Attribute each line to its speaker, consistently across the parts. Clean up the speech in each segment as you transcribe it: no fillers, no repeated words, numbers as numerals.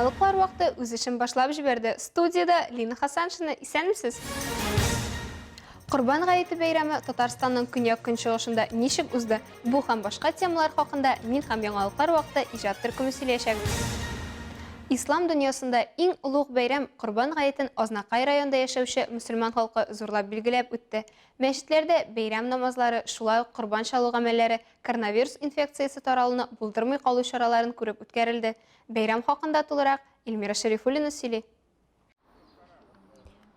Speaker 1: Яңалыклар вакыты үз эшен башлап җибәрде. Студияда Лина Хасаншина, исәнмесез? Корбан гаете бәйрәме Татарстанның көньяк-көнчыгышында ничек узды? Бу һәм башка темалар хакында мин һәм яңалыклар вакыты иҗат төркеме сөйләшәбез. Ислам дөньясында иң улуг бәйрәм Корбан гаетен Азнакай районында яшәүче мөселман халкы зурлап билгеләп үтте. Мәчетләрдә бәйрәм намазлары, шулай ук корбан чалу гамәлләре коронавирус инфекциясе таралуны булдырмый калу чараларын күреп үткәрелде. Бәйрәм хакында тулырак Эльмира Шәрифуллина сөйли.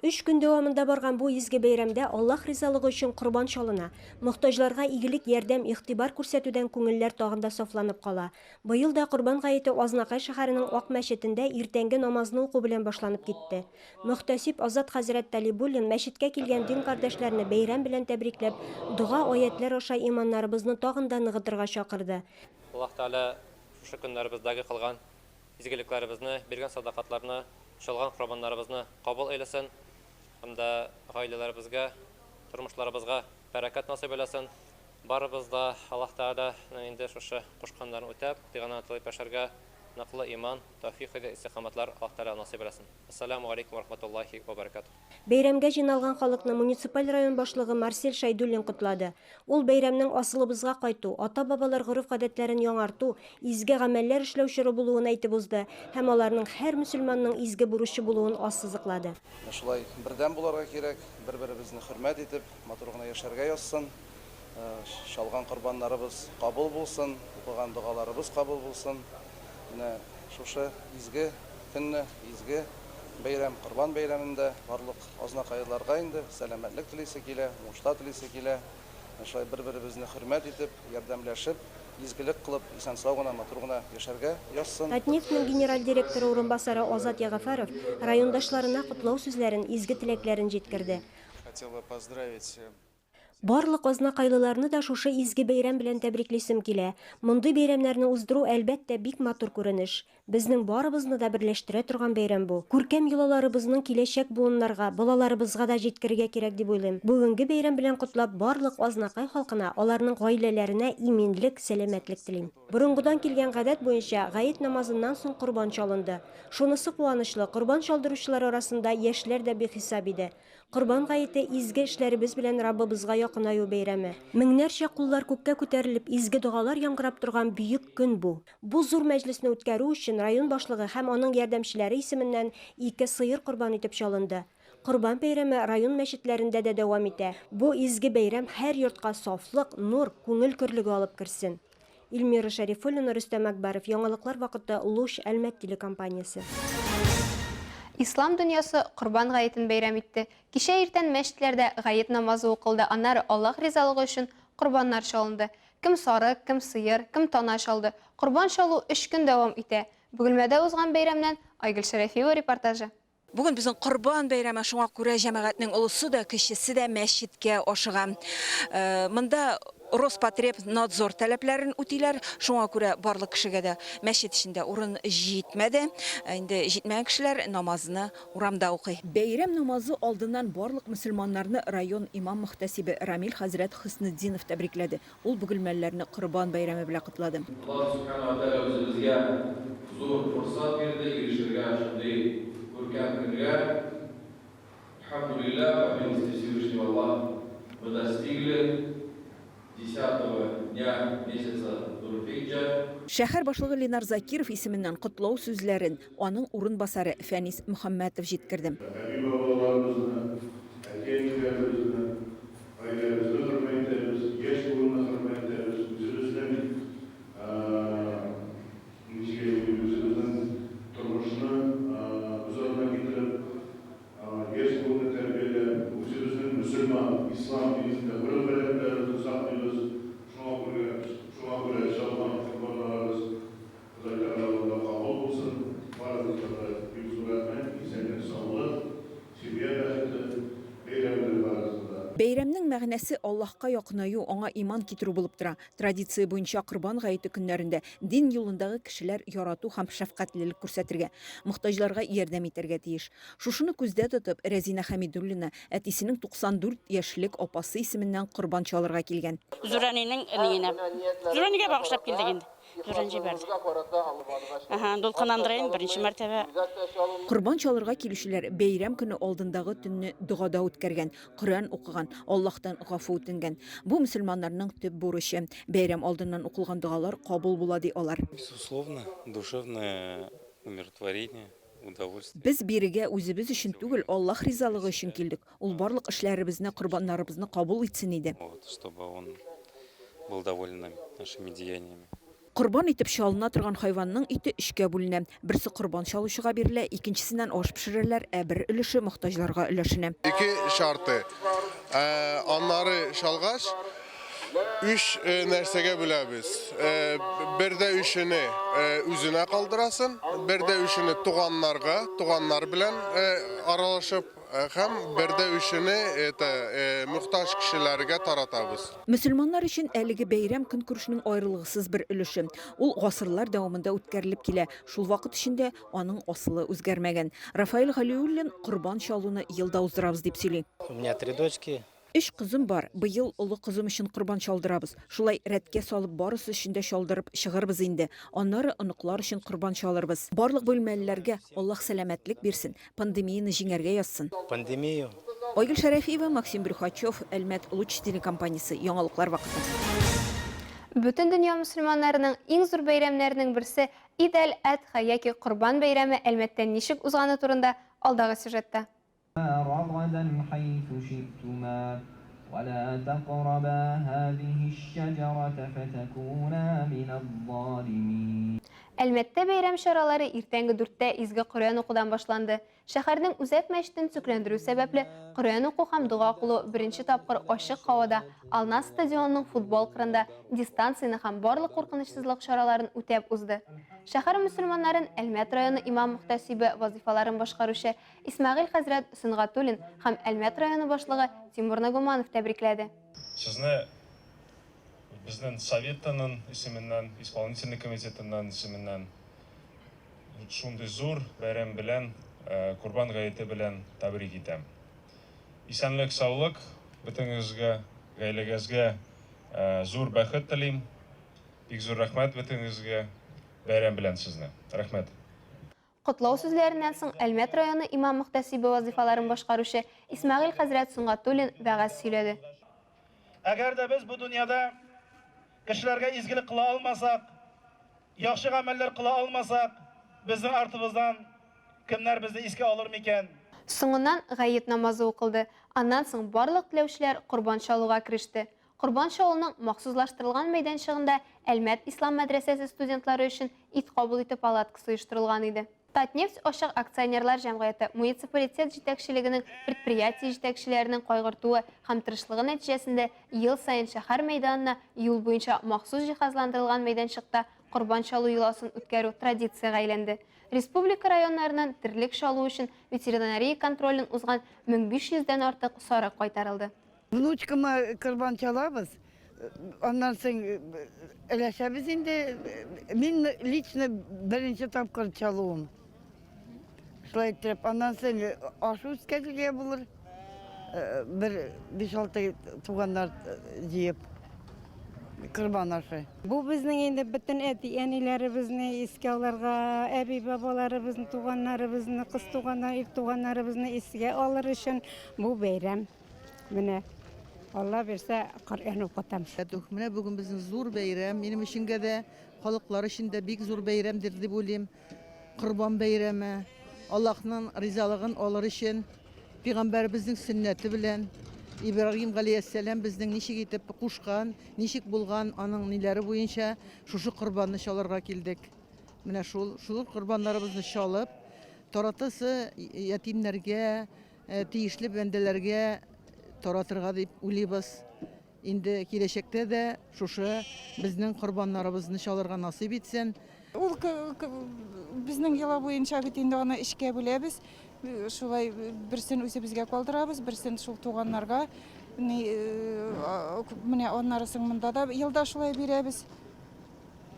Speaker 2: 3 көн дәвамында барган бу изге бәйрәмдә Аллаһ ризалыгы өчен корбан чалына. Мохтаҗларга игелек, ярдәм, игътибар күрсәтүдән күңелләр тагында сафланып кала. Быел да Корбан гаете Азнакай шәһәренең Ак мәчетендә иртәнге намазны уку белән башланып китте. Мөхтәсиб Азат хәзрәт Талибуллин мәчеткә килгән дин кардәшләрне бәйрәм белән тәбрикләп, дуга аятлар аша иманнарыбызны тагында ныгытырга чакырды.
Speaker 3: Аллаһ Таала шушы көннәребездәге кылган изгелекләребезне, биргән садакатларны, чалган корбаннарыбызны кабул әйләсен. Һәм дә гаиләләребезгә, тормышларыбызга бәрәкәт насыйп әйләсен. Барыбызда Аллаһ Таала инде шушы кушканнарын үтәп, тыйганнан тылып яшәргә наклы иман, тәүфиқ һәм истиқаматлар Аллаһ Таала насыйп әйләсен. Ассаламу алейкум ва рахматуллахи ва баракатух.
Speaker 2: Бәйрәмгә җыйналган халыкны муниципаль район башлыгы Марсель Шайдуллин котлады. Ул бәйрәмнең асылыбызга кайту, ата-бабалар горыф-гадәтләрен яңарту, изге гамәлләр эшләүче булуын әйтеп узды һәм аларның һәр мөселманның изге бурычы булуын ассызыклады.
Speaker 4: Шулай бердәм буларга кирәк, бер-беребезне хөрмәт итеп, матур гына яшәргә язсын. Шалган корбаннарыбыз кабул булсын, укыган дугаларыбыз кабул булсын. Менә шушы изге көнне, изге бәйрәм, Корбан бәйрәмендә барлык азнакайларга инде сәламәтлек телисе килә, уңышта телисе килә. Шулай бер-беребезне хөрмәт итеп, ярдәмләшеп, изгелек кылып, исән-сау гына, матур гына яшәргә язсын.
Speaker 2: Татнефтьнең генераль директоры урынбасары Азат Ягафаров райондашларына котлау сүзләрен, изге теләкләрен җиткерде.
Speaker 5: Хотел бы поздравить
Speaker 2: Барлык азнакайлыларны да шушы изге бәйрәм белән тәбриклисем килә. Мондый бәйрәмнәрне уздыру әлбәттә бик матур күренеш. Безнең барыбызны да берләштерә торган бәйрәм бу. Күркәм йолаларыбызның киләчәк буыннарга, балаларыбызга да җиткерергә кирәк дип уйлыйм. Бүгенге бәйрәм белән котлап барлык Азнакай халкына, аларның гаиләләренә иминлек, сәламәтлек телим. Борынгыдан килгән гадәт буенча гает намазыннан соң корбан чалынды. Шунысы куанычлы, корбан чалдыручылар арасында яшьләр дә бихисап иде. Корбан гаете изге эшләребез белән Раббыбызга якынаю бәйрәме. Меңнәрчә куллар күккә күтәрелеп, изге дугалар яңгырап торган бөек көн бу. Бу зур мәҗлесне үткәрү өчен район башлыгы һәм аның ярдәмчеләре исеменнән 2 сыер корбан итеп чалынды. Корбан бәйрәме район мәчетләрендә дә дәвам итә. Бу изге бәйрәм һәр йортка сафлык, нур, күңел көрлеге алып керсен. Эльмира Шәрифуллина, Рөстәм Әкбаров, яңалыклар вакыты, Луч, Әлмәт телекомпаниясе.
Speaker 1: Ислам дөньясы Корбан гаетен бәйрәм итте. Кичә иртән мәчетләрдә гает намазы укылды. Аннары Аллаһ ризалыгы өчен корбаннар чалынды. Кем сары, кем сыер, кем тана чалды. Корбан чалу 3 көн дәвам итә. Бөгелмәдә узган бәйрәмнән Айгөл Шәрәфиева репортажы.
Speaker 6: Бүген безнең Корбан бәйрәме, шуңа күрә җәмәгатьнең олысы да, кечесе дә мәчеткә ашыган. Монда Роспотребнадзор таләпләрен үтиләр, шуңа күрә барлык кешегә дә мәчет эчендә урын җитмәде. Инде җитмәгән кешеләр намазны урамда укый. Бәйрәм намазы алдыннан барлык мөселманнарны район имам мөхтәсибе Рамил хәзрәт Хөснетдинов тәбрикләде. Ул бөгелмәләрне Корбан бәйрәме белән котлады.
Speaker 7: Аллаһ субхана ва тааля үзебезгә зур фурсат бирде, ирешергә шундый күркәм көнгә. Алхамдулиллах, милости Всевышнего Аллаха, мы достигли 10 дня месяца Зулхиджа.
Speaker 6: Шәһәр башлыгы Ленар Закиров исеменнән котлау сүзләрен аның урынбасары Фәнис Мөхәммәтов җиткерде. Бәйрәмнең мәгънәсе Аллаһка якынаю, аңа иман китерү булып тора. Традиция буенча Корбан гаете көннәрендә дин юлындагы кешеләр ярату һәм шәфкатьлелек күрсәтергә, мохтаҗларга ярдәм итәргә тиеш. Шушыны күздә тотып, Рәзинә Хәмидуллина әтисенең 94 яшьлек апасы исеменнән корбан чалырга килгән.
Speaker 8: Зуранинең энегенә. Зуранигә багышлап килдек инде. Зуран җибәрде. Дулкынандырайын беренче мәртәбә.
Speaker 6: Корбан чалырга килүчеләр бәйрәм көне алдындагы төнне дугада үткәргән, Коръән укыган, Аллаһтан гафу үтенгән. Бу мөселманнарның төп бурычы. Бәйрәм алдыннан укылган дугалар кабул була ди алар.
Speaker 9: Безусловно, душевное умиротворение, удовольствие.
Speaker 6: Без бирегә үзебез өчен түгел, Аллаһ ризалыгы өчен килдек. Ул барлык эшләребезне, корбаннарыбызны кабул итсен иде.
Speaker 9: Вот, чтобы он был доволен нашими деяниями.
Speaker 6: Корбан итеп чалына торган хайванның ите эшкә бүленә. Берсе корбан чалучыга бирелә, икенчесеннән аш пешерәләр, ә бер өлеше мохтаҗларга өләшенә.
Speaker 5: İki şartı. Onları şalgaç, 3 nərsəgə böləbiz. Bir də üçünü üzünə qaldırasın, bir də üçünü tuğanlar bilən aralaşıb, həm bir də üçünü muhtaç kişilərə taratабыз.
Speaker 6: Мөселманнар өчен әлеге бәйрәм көнкүрешнең аерылгысыз бер өлеше. Ул гасырлар дәвамында үткәрелеп килә. Шул вакыт эчендә аның асылы үзгәрмәгән. Рафаэль Галиуллин корбан чалуны елда уздырабыз дип сөйли.
Speaker 10: У меня 3 дочки.
Speaker 6: 3 кызым бар. Быел улы кызым өчен корбан чалдырабыз. Шулай рәткә салып барысы өчен дә чалдырып чыгарбыз инде. Аннары оныклар өчен корбан чалырбыз. Барлык бөлмәлеләргә Аллаһ сәламәтлек бирсен, пандемияны җиңәргә язсын.
Speaker 10: Пандемию.
Speaker 6: Айгөл Шәрәфиева, Максим Брюхачев, Әлмәт Луч телекомпаниясе. Яңалыклар вакыты.
Speaker 1: Бөтен дөнья мөселманнарының иң зур бәйрәмнәренең берсе Ид әл-Адха яки Корбан бәйрәме Әлмәттә ничек узганы турында алдагы сюжетта.
Speaker 11: رغدا حيث شئتما ولا تقربا هذه الشجرة فتكونا من الظالمين.
Speaker 1: Әлмәттә бәйрәм чаралары иртәнге 4-тә изге Коръән укудан башланды. Шәһәрнең Үзәк мәчетен сүкләндерү сәбәпле Коръән уку һәм дуга кылу беренче тапкыр ачык һавада, Алнас стадионының футбол кырында дистанцияны һәм барлык куркынычсызлык чараларын үтәп узды. Шәһәр мөселманнарын Әлмәт районы имам мөхтәсибе вазифаларын башкаручы Исмәгыйль хәзрәт Сынгатуллин һәм Әлмәт районы башлыгы Тимур Нагуманов тәбрикләде.
Speaker 12: Сезне безнең советның исеменнән, исполнительный комитетының исеменнән шундый зур бәйрәм белән, Корбан гаете белән тәбрик итәм. Исәнлек, саулык бөтенегезгә, гаиләгезгә зур бәхет телим. Бик зур рәхмәт бөтенегезгә бәйрәм белән сезне. Рәхмәт.
Speaker 1: Котлау сүзләреннән соң Әлмәт районы имам мөхтәсибе вазифаларын башкаручы Исмәгыйль хәзрәт Сынгатуллин вәгазь сөйләде.
Speaker 13: Әгәр дә без бу дөньяда кешеләргә изгелек кыла алмасак, яхшы гамәлләр кыла алмасак, безнең артыбыздан кемнәр безне искә алыр микән?
Speaker 1: Соңыннан гает намазы укылды. Аннан соң барлык теләүчеләр корбан чалуга киреште. Корбан чалуның махсуслаштырылган мәйданчыгында Әлмәт ислам мәдрәсәсе студентлары өчен ит кабул итү палаткасы оештырылган иде. Татнефть ачык акционерлар җәмгыяте муниципалитет җитәкчелегенең предприятие җитәкчеләренең кайгыртуы һәм тырышлыгы нәтиҗәсендә ел сайын шәһәр мәйданына юл буенча махсус җиһазландырылган мәйданчыкта корбан чалу йоласын үткәрү традициягә әйләнде. Республика районнарыннан терлек чалу өчен ветеринария контролен узган 1500-дән артык сарык кайтарылды.
Speaker 14: Внучкама корбан чалабыз. Ondan sonra eləşəbiz indi min lichno birinci tapqır çalıyorum. Şulay ettirib, ondan sonra aşı üskəçiliyə bulur. Bir 5-6 tuğanlar yiyip kurban aşı.
Speaker 15: Bu bizning endi bütün etiyanlarimizni esga olarga, abi babalarimizni, tuğanlarimizni, qiz tuğanlar, er tuğanlarimizni esga alır üçün bu bayram. Mine Allah verse Kur'an okutam.
Speaker 16: Mine bugün bizim zor bayram. Benim işimde de halklar içinde büyük zor bayramdır diye bulayım. Kurban bayramı. Allah'ın rızalığını alır için Peygamberimizin sünneti bilen İbrahim Aleyhisselam bizden nişik itip kuşkan, nişik bulgan anın nileri boyunca şu kurbanını çalırga geldik. Mine şu kurbanlarımızı çalıp taratısı yetimlerge, tiyişli bendelerge taratırga deyip uyluyuz. Indi kileşekte de şuşu bizden kurbanlarımızı çalırga nasip etsin.
Speaker 17: Ул безнең йола буенча бит инде аны эшкә бүләбез. Шулай берсен үзебезгә калдырабыз, берсен шул туганнарга Менә аннары соң монда да елда шулай бирәбез.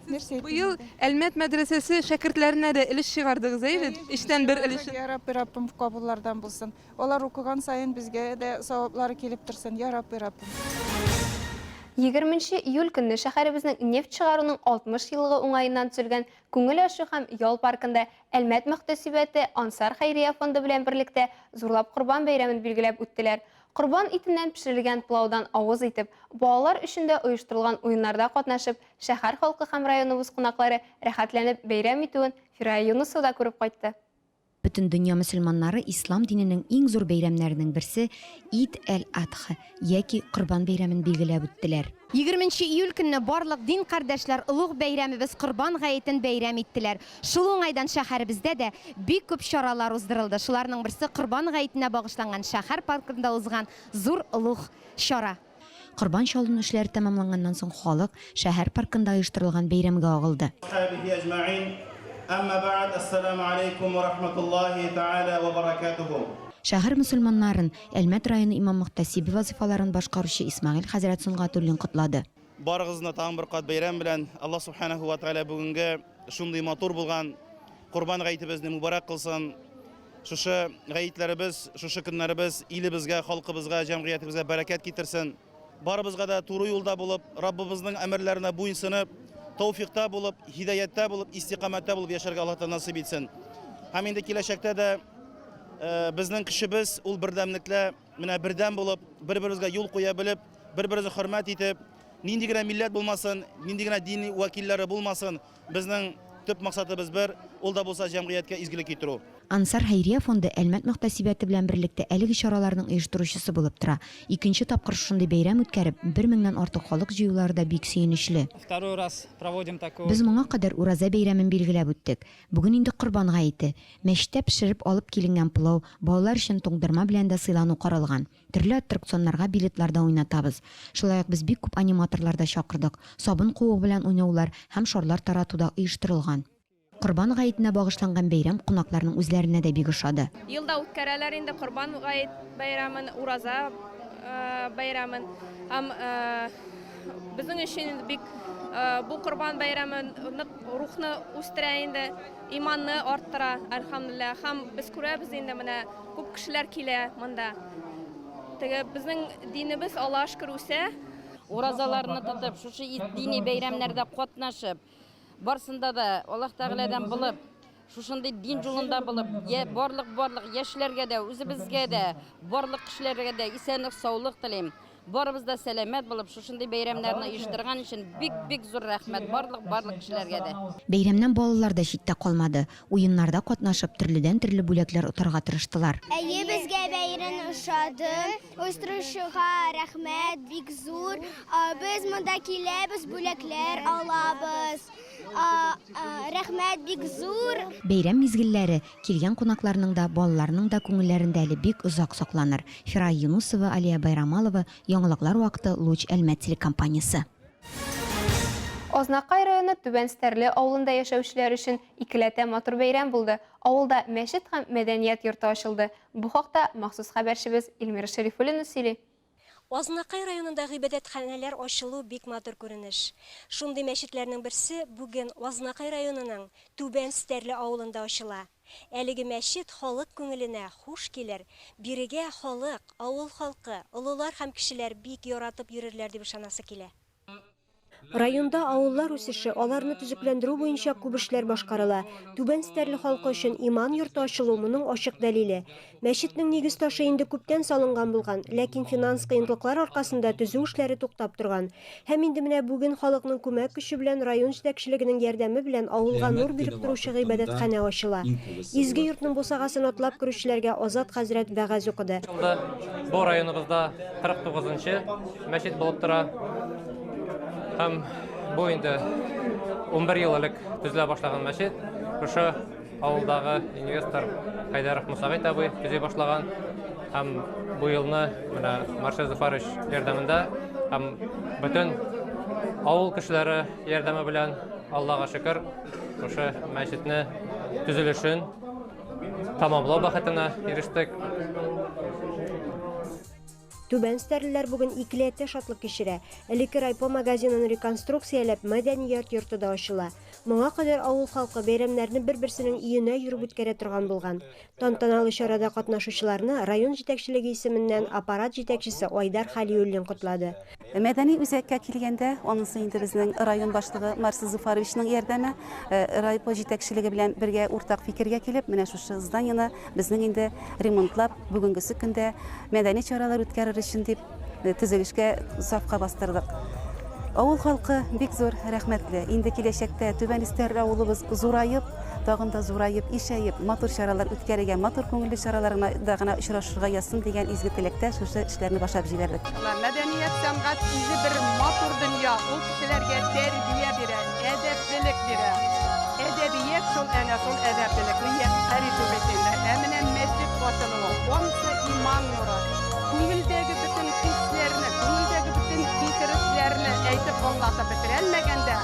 Speaker 10: Быел Әлмәт мәдрәсәсе шәкертләренә дә өлеш чыгардыгыз, әйбет? Иштән бер өлеш.
Speaker 17: Я Раббим кабуллардан булсын. Алар укыган сайын безгә дә саваплары килеп торсын. Я Раббим.
Speaker 1: 20 июль көнне шәһәребезнең нефть чыгаруның 60 еллыгы уңаеннан төзелгән күңел ашу һәм ял паркында Әлмәт мөхтәсибәте Ансар Хәйрия фонды белән берлектә зурлап Корбан бәйрәмен билгеләп үттеләр. Корбан итеннән пешерелгән пылаудан авыз итеп, балалар өчен дә оештырылган уеннарда катнашып, шәһәр халкы һәм районыбыз кунаклары рәхәтләнеп бәйрәм итүен Фирая Юнусова күреп кайтты.
Speaker 2: Бөтен дөнья мөселманнары ислам диненең иң зур бәйрәмнәренең берсе Ид әл-Адха яки Корбан бәйрәмен билгеләп үттеләр.
Speaker 18: 20 июль көнне барлык дин кардәшләр улуг бәйрәмебез Корбан гаетен бәйрәм иттеләр. Шул уңайдан шәһәребездә дә бик күп чаралар уздырылды. Шуларның берсе Корбан гаетенә багышланган шәһәр паркында узган зур улуг чара.
Speaker 2: Корбан чалыну эшләре тәмамланганнан соң халык шәһәр паркында оештырылган бәйрәмгә агылды.
Speaker 13: أما بعد السلام عليكم ورحمة الله تعالى وبركاته.
Speaker 2: Шәһәр мөселманнарын Әлмәт районы имам мөхтәсибе вазифаларын башкаручы Исмаил хәзрәт Сунгатуллин котлады.
Speaker 13: Барыгызны тагын бер кат бәйрәм белән Аллаһ субханаһу ва тааля бүгенге шундый матур булган Корбан гаетебезне мубарак кылсын. Шушы гаетләребез, шушы көннәребез илебезгә, халкыбызга, җәмгыятебезгә бәрәкәт китерсен. Барыбызга да туры юлда булып, Раббыбызның әмерләренә буйсынып, тауфиқта булып, хидаяттә булып, истиқамәттә булып яшәргә Аллаһ насыйп итсен. Һәм инде киләчәктә дә безнең кешебез ул бердәмлекле, менә бердәм булып, бер-беребезгә юл куя белеп, бер-беребезне хөрмәт итеп, нинди генә милләт булмасын, нинди генә дини вәкилләре булмасын, безнең төп максатыбыз бер, ул да булса җәмгыятькә изгелек китерү.
Speaker 2: Ансар Хәйрия фонды Әлмәт мөхтәсибәте белән берлектә әлеге чараларның оештыручысы булып тора. Икенче тапкыр шундый бәйрәм үткәреп, 1000-нән артык халык җыюлары да бик сөенечле. Без моңа кадәр ураза бәйрәмен билгеләп үттек. Бүген инде Корбан гаете. Мәчеттә пешереп алып киленгән пылау, балалар өчен туңдырма белән дә сыйлану каралган. Төрле аттракционнарга билетларда уйнатабыз. Шулай ук без бик күп аниматорларда чакырдык. Сабын куыгы белән уйнаулар һәм шарлар таратуда оештырылган. Корбан гаетенә багышланган бәйрәм кунакларның үзләренә дә бик ошады.
Speaker 19: Елда үткәрәләр инде Корбан гает бәйрәмен, ураза бәйрәмен. Һәм безнең өчен бик бу Корбан бәйрәмен рухны үстерә инде, иманны арттыра, әлхәмдүлилләх. Һәм без күрәбез инде менә күп кешеләр килә монда. Теге безнең динебез Аллаһ шөкер үсә.
Speaker 8: Уразаларны тотып, шушы дини бәйрәмнәрдә катнашып, барсында да Аллаһ Тәгаләдән булып, шушындый дин жолында булып, барлык яшьләргә дә, үзебезгә дә, барлык кешеләргә дә исәнлек, саулык телим. Барыбыз да сәламәт булып, шушындый бәйрәмнәрне оештырган өчен бик зур рәхмәт барлык кешеләргә дә.
Speaker 2: Бәйрәмнән балалар да читтә калмады. Уеннарда катнашып, төрледән төрле бүләкләр утырга тырыштылар.
Speaker 20: Әйе, безгә бәйрәм ошады. Оештыручыга рәхмәт, бик зур. Без монда киләбез, бүләкләр алабыз. Рәхмәт, бик зур.
Speaker 2: Бәйрәм мизгелләре килгән кунакларның да, балаларның да күңелләрендә әле бик озак сакланыр. Фирая Юнусова, Алия Байрамалова, Яңалыклар вакыты, Луч Әлмәт телекомпаниясе.
Speaker 1: Азнакай районы Түбән Стәрле авылында яшәүчеләр өчен икеләтә матур бәйрәм булды. Авылда мәчет һәм мәдәният йорты ачылды. Бу хакта махсус хәбәрчебез Илмира Шәрифуллина сөйли.
Speaker 21: Азнакай районында гыйбадәтханәләр ачылу бик матур күренеш. Шундый мәчетләрнең берсе бүген Азнакай районының Түбән Стәрле авылында ачыла. Әлеге мәчет халык күңеленә хуш килер. Бирегә халык, авыл халкы, олылар һәм кешеләр бик яратып йөрерләр дип ышанасы килә.
Speaker 2: Районда авыллар үсеше, аларны төзекләндерү буенча күп эшләр башкарыла. Түбән Стәрле халкы өчен иман йорты ачылу моның ачык дәлиле. Мәчетнең нигез ташы инде күптән салынган булган, ләкин финанс кыенлыклар аркасында төзү эшләре туктап торган. Һәм инде менә бүген халыкның күмәк көче белән район җитәкчелегенең ярдәме белән авылга нур биреп торучы гыйбадәтханә ачыла. Изге йортның бусагасын атлап керүчеләргә Азат хәзрәт вәгазь укыды.
Speaker 3: Бу районыбызда 49-нчы мәчет булып тора. Һәм бу инде 11 ел элек төзелә башлаган мәчет. Шушы авылдагы инвестор Хайдаров Мусагый табый төзи башлаган. Һәм бу елны менә Маршал Зафарович ярдәмендә һәм бөтен авыл кешеләре ярдәме белән Аллаһка шөкер шушы мәчетне төзелешен тамамлау бәхетенә ирештек.
Speaker 2: Түбән Стәрлеләр бүген икеләтә шатлык кичерә. Элекке райпо магазинын реконструкцияләп мәдәният йорты да ачыла. Моңа кадәр авыл халкы бәйрәмнәрне бер-берсенең өенә йөреп үткәрә торган булган. Тантаналы чарада катнашучыларны район җитәкчелеге исеменнән аппарат җитәкчесе Айдар Халиуллин котлады.
Speaker 4: Мәдәни үзәккә килгәндә, анысы инде безнең район башлыгы Марсел Зуфаровичның ярдәме, райпо җитәкчелеге белән бергә уртак фикергә килеп, менә шушы зданияны безнең инде ремонтлап, бүгенгесе көндә мәдәни чаралар үткәрер өчен дип төзелешкә сафка бастырдык. Авыл халкы бик зур рәхмәтле. Инде киләчәктә Түбән Стәрле авылыбыз зурайып, тагын да зурайып, ишәеп, матур чаралар үткәрергә, матур күңелле чараларына да гына очрашырга ясын дигән изге теләктә шушы эшләрне башлап җибәрдек.
Speaker 22: Мәдәният сәнгать үзе бер матур дөнья, ул кешеләргә тәрбия бирә, әдәплелек бирә. Әдәбият шул әнә шул әдәплекне яхшырый түбәтендә. Әминә мәчет башылыгы, онсы иман нуры. Күңелдәге бөтен хисләрне, күңелдәге бөтен фикерләрне әйтеп аңлатып бетерелмәгәндә,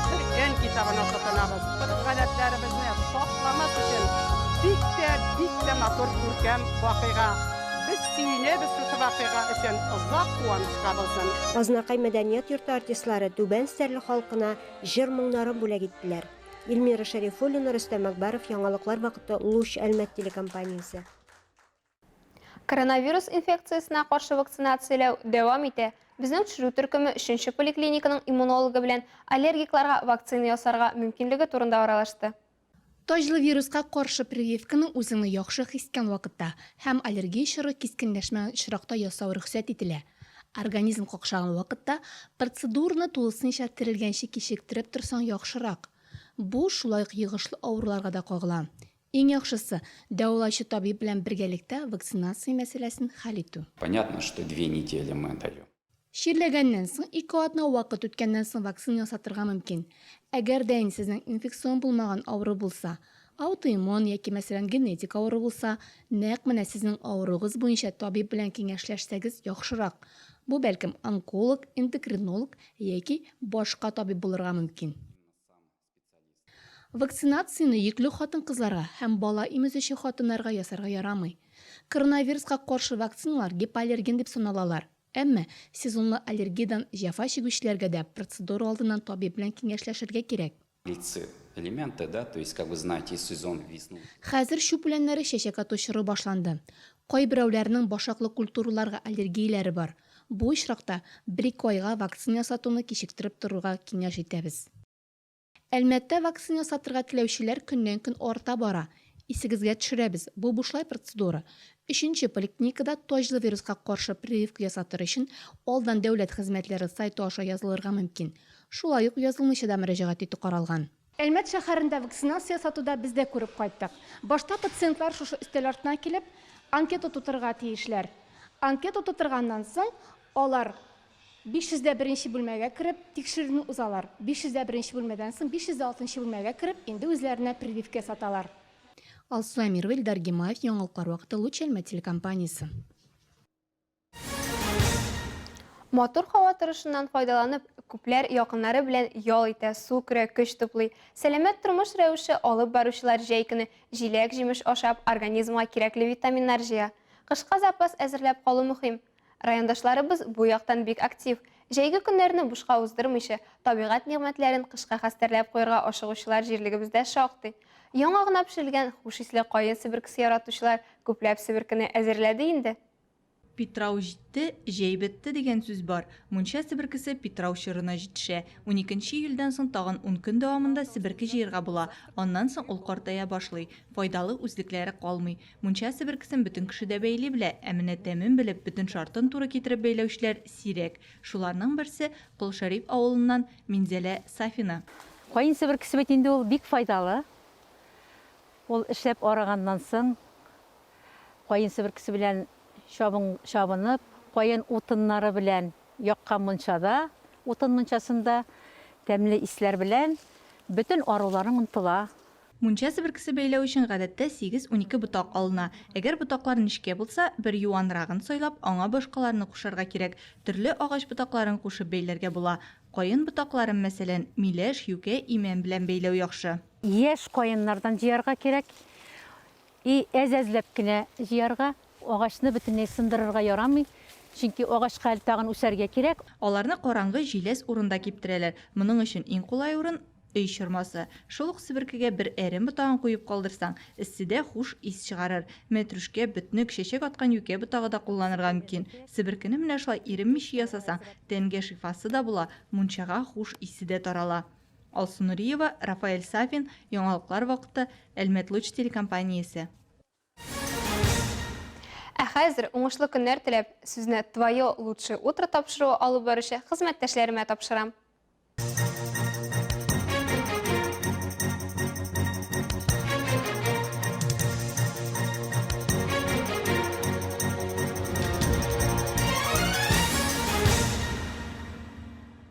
Speaker 22: Коръән китабын укытабыз. Гадәтләребезне сакламас өчен бик тә матур күркәм вакыйга. Без сөенәбез шушы вакыйга өчен озак куанычка булсын.
Speaker 2: Азнакай мәдәният йорты артистлары Түбән Стәрле халкына җыр моңнарын бүләк иттеләр. Илмира Шәрифуллина, Рөстәм Акбаров, яңалыклар вакыты Луч Әлмәт телекомпаниясе.
Speaker 1: Коронавирус инфекциясына каршы вакцинацияләү дәвам итә. Безнең төшерү төркеме 3-нче поликлиниканың иммунологы белән аллергикларга вакцина ясарга мөмкинлеге турында аралашты.
Speaker 23: Таҗлы вируска каршы прививканың үзеңне яхшы хис иткән вакытта һәм аллергия чоры кискенләшмәгән очракта ясау рөхсәт ителә. Организм какшаган вакытта процедураны тулысынча терелгәнче кичектереп торсаң яхшырак. Бу шулай ук йогышлы авыруларга да кагыла. Иң яхшысы дәвалаучы табиб белән бергәлектә вакцинация мәсьәләсен хәл итү.
Speaker 24: Понятно, что 2 недели мы даем.
Speaker 23: Ширләгәннән соң 2 атна вакыт үткәннән соң вакцина ясатырга мөмкин. Әгәр дә сезнең инфекцион булмаган авыру булса, аутоиммун яки мәсәлән генетик авыру булса, нәкъ менә сезнең авыругыз буенча табиб белән киңәшләшсәгез яхшырак. Бу бәлкем онколог, эндокринолог яки башка табиб булырга мөмкин. Вакцинацияны йөкле хатын-кызларга һәм бала имезүче хатыннарга ясарга ярамый. Коронавируска каршы вакциналар гипоаллерген дип саналалар. Әмма сезонлы аллергиядан җәфа чигүчеләргә дә процедура алдыннан табиб белән киңәшләшергә кирәк.
Speaker 24: Элементы, да, то есть, как вы знаете, сезон весны.
Speaker 23: Хәзер шүпләннәре чәчәк атучыру башланды. Кайберәүләрнең башаклы культураларга аллергияләре бар. Бу очракта 1-2 айга вакцина ясатуны кичектереп торырга киңәш итәбез. Әлмәттә вакцина ясатырга теләүчеләр көннән-көн арта бара. Исегезгә төшерәбез, бу бушлай процедура. 3-нче поликлиникада таҗлы вируска каршы прививка ясатыр өчен алдан дәүләт хезмәтләре сайты аша язылырга мөмкин. Шулай ук язылмыйча да мөрәҗәгать итү каралган. Әлмәт шәһәрендә вакцинация ясатуда без дә күреп кайттык. Башта пациентлар шушы өстәл артына килеп, анкета тутырга тиешләр. Анкета тутырганнан соң алар 501-нче бүлмәгә кереп тикшерүне узалар. 501-нче бүлмәдән соң 506-нчы бүлмәгә кереп инде үзләренә прививка ясаталар. Алсу Әмирова, Илдар Гимаев, яңалыклар вакыты Луч Әлмәт телекомпаниясе.
Speaker 1: Матур һава торышыннан файдаланып, күпләр якыннары белән ял итә, су керә, көч туплый. Сәламәт тормыш рәвеше алып баручылар җәй көне җиләк-җимеш ашап, организмга кирәкле витаминнар җыя. Кышка запас әзерләп калу мөһим. Райондашларыбыз бу яктан бик актив. Җәйге көннәрне бушка уздырмыйча, табигать нигъмәтләрен кышка хәстәрләп куярга ашыгучылар җирлегебездә шактый. Яңа гына пешерелгән хуш исле каен себеркесе яратучылар күпләп себеркене әзерләде инде.
Speaker 25: Питрау җитте, җәй бетте дигән сүз бар. Мунча себеркесе Питрау чорына җитешә. 12 июльдән соң тагын 10 көн дәвамында себерке җыярга була. Аннан соң ул картая башлый. Файдалы үзлекләре калмый. Мунча себеркесен бөтен кеше дә бәйли белә, ә менә тәмен белеп бөтен шартын туры китереп бәйләүчеләр сирәк. Шуларның берсе Кулшариф авылыннан Минзәлә Сафина.
Speaker 26: Каен себеркесе бит инде ул бик файдалы. Ул эшләп араганнан соң каен себеркесе белән шабынып, каен утыннары белән яккан мунчада, утын мунчасында тәмле исләр белән бөтен аруларың онтыла.
Speaker 25: Мунча себеркесе бәйләү өчен гадәттә 8-12 ботак алына. Әгәр ботаклар нечкә булса, бер юанрагын сайлап, аңа башкаларны кушарга кирәк. Төрле агач ботакларын кушып бәйләргә була. Каен ботакларын, мәсәлән, миләш, юкә, имән белән бәйләү яхшы.
Speaker 26: Яшь каеннардан җыярга кирәк. Әз-әзләп кенә җыярга, агачны бөтенләй сындырырга ярамый. Чөнки агачка әле тагын үсәргә кирәк.
Speaker 25: Аларны караңгы җиләс урында киптерәләр. Моның өчен иң кулай урын өй чырмасы. Шул ук себеркегә бер әрем ботагын куеп калдырсаң, эсседә хуш ис чыгарыр. Мәтрүшкә, бөтнек, чәчәк аткан юкә ботагы да кулланырга мөмкин. Себеркене менә шулай иреммичә ясасаң, тәнгә шифасы да була, мунчага хуш исе дә тарала. Алсу Нуриева, Рафаэль Сафин, Яңалыклар вакыты, Әлмәт Луч телекомпаниясе.
Speaker 1: Ә хәзер уңышлы көннәр теләп, сезне твое лучшее утро тапшыруы алып баручы хезмәттәшләремә тапшырам.